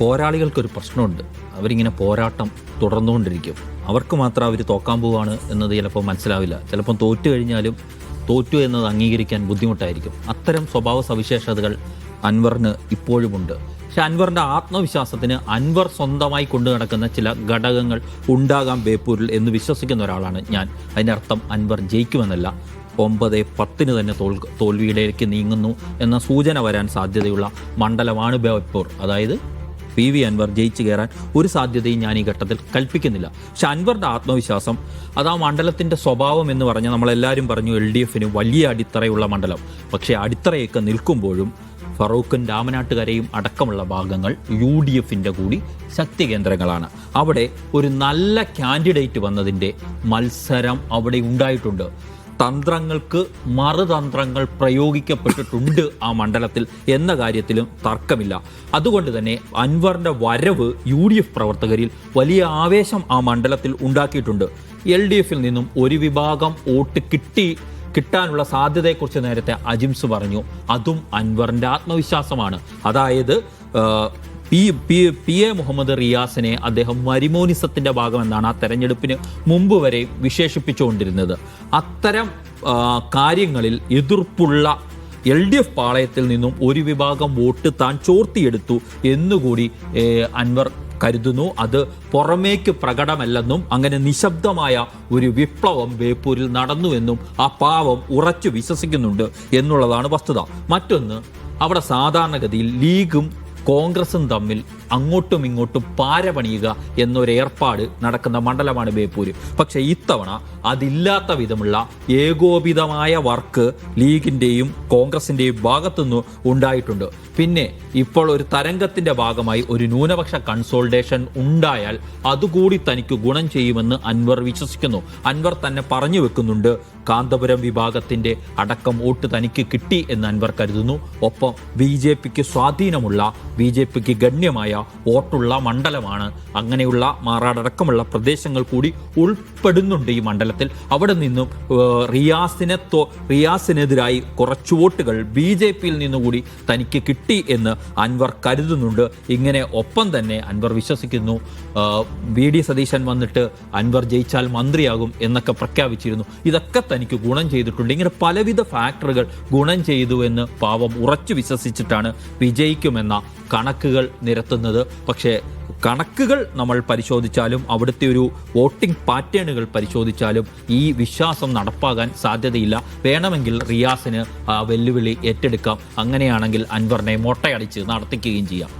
പോരാളികൾക്കൊരു പ്രശ്നമുണ്ട്. അവരിങ്ങനെ പോരാട്ടം തുടർന്നുകൊണ്ടിരിക്കും. അവർക്ക് മാത്രം അവർ തോക്കാൻ പോവുകയാണ് എന്നത് ചിലപ്പോൾ മനസ്സിലാവില്ല. ചിലപ്പം തോറ്റു കഴിഞ്ഞാലും തോറ്റു എന്നത് അംഗീകരിക്കാൻ ബുദ്ധിമുട്ടായിരിക്കും. അത്തരം സ്വഭാവ സവിശേഷതകൾ അൻവറിന് ഇപ്പോഴുമുണ്ട്. പക്ഷെ അൻവറിൻ്റെ ആത്മവിശ്വാസത്തിന് അൻവർ സ്വന്തമായി കൊണ്ടു നടക്കുന്ന ചില ഘടകങ്ങൾ ഉണ്ടാകാം ബേപ്പൂരിൽ എന്ന് വിശ്വസിക്കുന്ന ഒരാളാണ് ഞാൻ. അതിനർത്ഥം അൻവർ ജയിക്കുമെന്നല്ല, 9-10 തന്നെ തോൽവിയിലേക്ക് നീങ്ങുന്നു എന്ന സൂചന വരാൻ സാധ്യതയുള്ള മണ്ഡലമാണ് ബേപ്പൂർ. അതായത് PV അൻവർ ജയിച്ചു കയറാൻ ഒരു സാധ്യതയും ഞാൻ ഈ ഘട്ടത്തിൽ കൽപ്പിക്കുന്നില്ല. പക്ഷെ അൻവറിൻ്റെ ആത്മവിശ്വാസം അത് ആ മണ്ഡലത്തിൻ്റെ സ്വഭാവം എന്ന് പറഞ്ഞാൽ നമ്മളെല്ലാവരും പറഞ്ഞു LDFന് വലിയ അടിത്തറയുള്ള മണ്ഡലം. പക്ഷേ അടിത്തറയൊക്കെ നിൽക്കുമ്പോഴും ഫറൂഖും രാമനാട്ടുകരയും അടക്കമുള്ള ഭാഗങ്ങൾ UDFൻ്റെ കൂടി ശക്തി കേന്ദ്രങ്ങളാണ്. അവിടെ ഒരു നല്ല കാൻഡിഡേറ്റ് വന്നതിൻ്റെ മത്സരം അവിടെ ഉണ്ടായിട്ടുണ്ട്. തന്ത്രങ്ങൾക്ക് മറുതന്ത്രങ്ങൾ പ്രയോഗിക്കപ്പെട്ടിട്ടുണ്ട് ആ മണ്ഡലത്തിൽ എന്ന കാര്യത്തിലും തർക്കമില്ല. അതുകൊണ്ട് തന്നെ അൻവറിൻ്റെ വരവ് UDF പ്രവർത്തകരിൽ വലിയ ആവേശം ആ മണ്ഡലത്തിൽ ഉണ്ടാക്കിയിട്ടുണ്ട്. LDFിൽ നിന്നും ഒരു വിഭാഗം വോട്ട് കിട്ടാനുള്ള സാധ്യതയെക്കുറിച്ച് നേരത്തെ അജിംസ് പറഞ്ഞു. അതും അൻവറിൻ്റെ ആത്മവിശ്വാസമാണ്. അതായത് PA മുഹമ്മദ് റിയാസിനെ അദ്ദേഹം മരിമോനിസത്തിൻ്റെ ഭാഗമെന്നാണ് ആ തെരഞ്ഞെടുപ്പിന് മുമ്പ് വരെ വിശേഷിപ്പിച്ചുകൊണ്ടിരുന്നത്. അത്തരം കാര്യങ്ങളിൽ എതിർപ്പുള്ള LDF പാളയത്തിൽ നിന്നും ഒരു വിഭാഗം വോട്ട് താൻ ചോർത്തിയെടുത്തു എന്നുകൂടി അൻവർ കരുതുന്നു. അത് പുറമേക്ക് പ്രകടമല്ലെന്നും അങ്ങനെ നിശബ്ദമായ ഒരു വിപ്ലവം ബേപ്പൂരിൽ നടന്നുവെന്നും ആ പാവം ഉറച്ചു വിശ്വസിക്കുന്നുണ്ട് എന്നുള്ളതാണ് വസ്തുത. മറ്റൊന്ന്, അവിടെ സാധാരണഗതിയിൽ ലീഗും കോൺഗ്രസും തമ്മിൽ അങ്ങോട്ടും ഇങ്ങോട്ടും പാരപണിയുക എന്നൊരു ഏർപ്പാട് നടക്കുന്ന മണ്ഡലമാണ് ബേപ്പൂര്. പക്ഷേ ഇത്തവണ അതില്ലാത്ത വിധമുള്ള ഏകോപിതമായ വർക്ക് ലീഗിൻ്റെയും കോൺഗ്രസിൻ്റെയും ഭാഗത്തുനിന്ന് ഉണ്ടായിട്ടുണ്ട്. പിന്നെ ഇപ്പോൾ ഒരു തരംഗത്തിൻ്റെ ഭാഗമായി ഒരു ന്യൂനപക്ഷ കൺസോൾട്ടേഷൻ ഉണ്ടായാൽ അതുകൂടി തനിക്ക് ഗുണം ചെയ്യുമെന്ന് അൻവർ വിശ്വസിക്കുന്നു. അൻവർ തന്നെ പറഞ്ഞു വെക്കുന്നുണ്ട്, കാന്തപുരം വിഭാഗത്തിൻ്റെ അടക്കം വോട്ട് തനിക്ക് കിട്ടി എന്ന് അൻവർ കരുതുന്നു. ഒപ്പം BJPക്ക് സ്വാധീനമുള്ള, BJPക്ക് ഗണ്യമായ വോട്ടുള്ള മണ്ഡലമാണ്. അങ്ങനെയുള്ള മാറാടക്കമുള്ള പ്രദേശങ്ങൾ കൂടി ഉൾപ്പെടുന്നുണ്ട് ഈ മണ്ഡലത്തിൽ. അവിടെ നിന്നും റിയാസിനെതിരായി കുറച്ച് വോട്ടുകൾ BJPയിൽ നിന്നുകൂടി തനിക്ക് കിട്ടി എന്ന് അൻവർ കരുതുന്നുണ്ട്. ഇങ്ങനെ ഒപ്പം തന്നെ അൻവർ വിശ്വസിക്കുന്നു, VD സതീശൻ വന്നിട്ട് അൻവർ ജയിച്ചാൽ മന്ത്രിയാകും എന്നൊക്കെ പ്രഖ്യാപിച്ചിരുന്നു. ഇതൊക്കെ തനിക്ക് ഗുണം ചെയ്തിട്ടുണ്ട്. ഇങ്ങനെ പലവിധ ഫാക്ടറുകൾ ഗുണം ചെയ്തു എന്ന് പാവം ഉറച്ചു വിശ്വസിച്ചിട്ടാണ് വിജയിക്കുമെന്ന കണക്കുകൾ നിരത്തുന്നത്. പക്ഷേ കണക്കുകൾ നമ്മൾ പരിശോധിച്ചാലും അവിടുത്തെ ഒരു വോട്ടിംഗ് പാറ്റേണുകൾ പരിശോധിച്ചാലും ഈ വിശ്വാസം നടപ്പാകാൻ സാധ്യതയില്ല. വേണമെങ്കിൽ റിയാസിന് വെല്ലുവിളി ഏറ്റെടുക്കാം. അങ്ങനെയാണെങ്കിൽ അൻവറിനെ മൊട്ടയടിച്ച് നടത്തിക്കുകയും ചെയ്യാം.